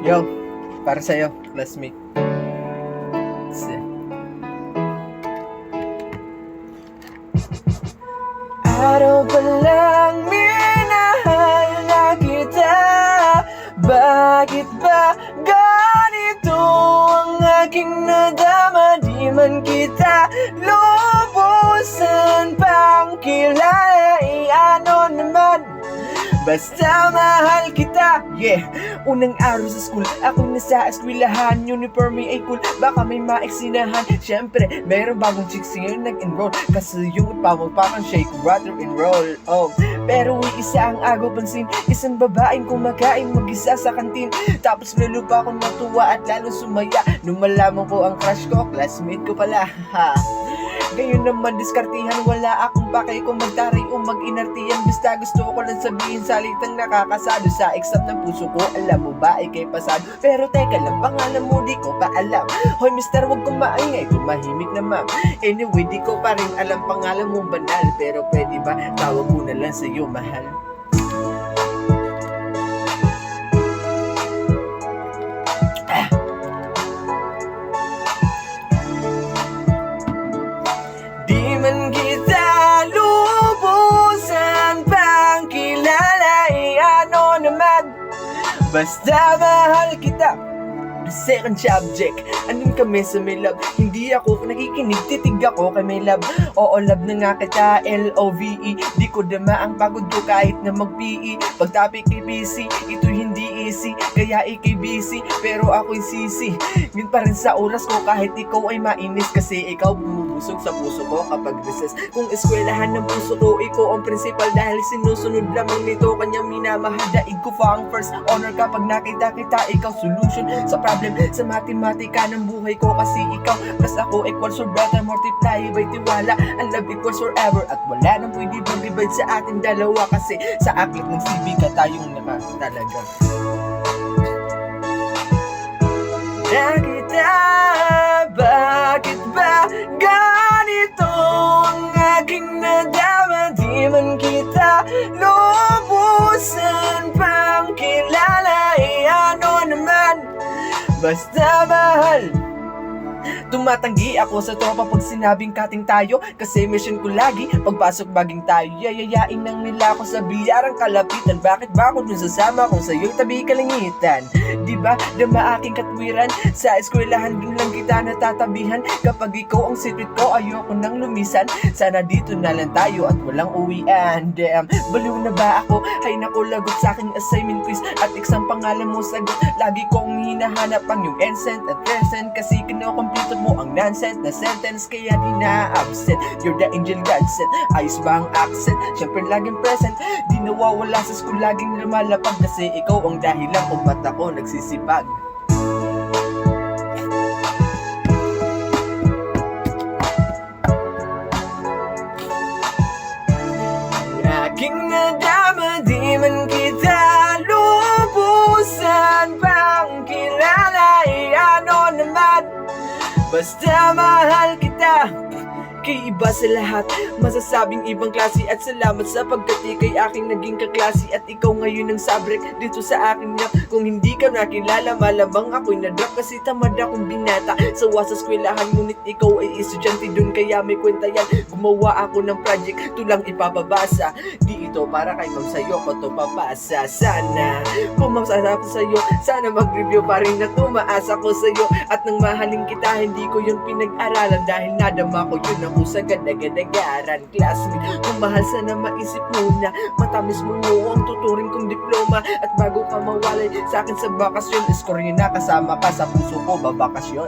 Yo, para sa'yo, classmate. Araw pa lang minahal na kita. Bakit ba ganito ang aking nadama? Di man kita lubusan pang kilala. Ano naman, basta mahal kita. Yeah, unang araw sa school, ako nasa eskwelahan. Uniforme ay cool, baka may maeksinahan. Siyempre, mayroong bagong chicks ngayon nag-enroll. Kasi yung pamagpakan shake, rather enroll. Oh, pero isa ang agaw pansin. Isang babaeng kumakain mag-isa sa kantin. Tapos lalo pa akong natuwa at lalo sumaya nung malaman ko ang crush ko, classmate ko pala. Ngayon naman diskartihan, wala akong pakay kung magtaray o mag-inartiyan. Basta gusto ko lang sabihin salitang nakakasado. Sa exam ng puso ko, alam mo ba ikay pasado. Pero teka lang, pangalan mo di ko pa alam. Hoy mister, wag kong maingay, tumahimik na ma'am. Anyway, di ko pa rin alam pangalan mo banal. Pero pwede ba, tawag ko na lang sa'yo mahal. Di man kita lubusan pang kilala. Ano naman, basta mahal kita. The second subject, andun kami sa may love. Hindi ako nakikinig, titig ako kay may love. Oo, love na nga kita, L-O-V-E. Di ko dama ang pagod ko kahit na mag-PE. Pag topic kay busy, ito hindi easy. Kaya ikay busy, pero ako'y sisi. Yun pa rin sa oras ko kahit ikaw ay mainis. Kasi ikaw bumubusog sa puso ko kapag recess. Kung eskwelahan ng puso ko, ikaw ang principal. Dahil sinusunod lamang nito kanyang minamahal. Daig ko pa ang first honor kapag nakita kita. Ikaw solution sa problem sa matematika ng buhay ko. Kasi ikaw plus ako equals or better multiply by tiwala. Ang love equals forever. At wala nang pwede bang divide sa ating dalawa. Kasi sa aklat ng CV ka tayong nakatalaga. Nakita, bakit ba ganito ang aking nadama? Di man kita lubusan pang kilala. Ano naman, basta mahal. Tumatanggi ako sa tropa pag sinabing kating tayo. Kasi mission ko lagi, pagpasok baging tayo. Yayayain nang nila ako sa biyarang kalapitan. Bakit ba ako dun sasama kung sa'yo'y tabi kalangitan? Diba, dama aking katwiran. Sa eskwelahan din lang kita natatabihan. Kapag ikaw ang secret ko, ayoko nang lumisan. Sana dito na lang tayo at walang uwian. Damn, baliw na ba ako? Hay naku, lagot sa aking assignment quiz. At exam pangalan mo sagot. Lagi kong hinahanap ang yung ancient at present. Kasi kinukomplito mo ang nonsense na sentence. Kaya di na-absent. You're the angel God sent. Ayos ba ang accent? Siyempre laging present. Di nawawala sa school, laging lumalapag. Kasi ikaw ang dahilan kung ba't ako nagsisipag. Aking nadama, di man kita lubusan pang kilala. Ano naman, basta mahal kita. Kay iba sa lahat, masasabing ibang klase. At salamat sa pagkati kay aking naging kaklase. At ikaw ngayon ang sabrek dito sa aking rap. Kung hindi ka nakilala, malamang ako'y na-drop. Kasi tamad akong binata sa sa eskwelahan. Ngunit ikaw ay estudyante dun, kaya may kwenta yan. Gumawa ako ng project, tulang ipapabasa. Di ito para kay ma'am, sa'yo ko to papasa. Sana pumapasarap sa'yo, sana mag-review pa rin na tumaas ako sa'yo. At nang mahalin kita, hindi ko yun pinag-aralan. Dahil nadama ko yun ako sa ganda-ganda-garan. Classmate, kung mahal sana maisip muna. Matamis mo ang tuturing kong diploma. At bago ka mawalay sa akin sa bakasyon, score yun na kasama ka sa puso ko, babakasyon.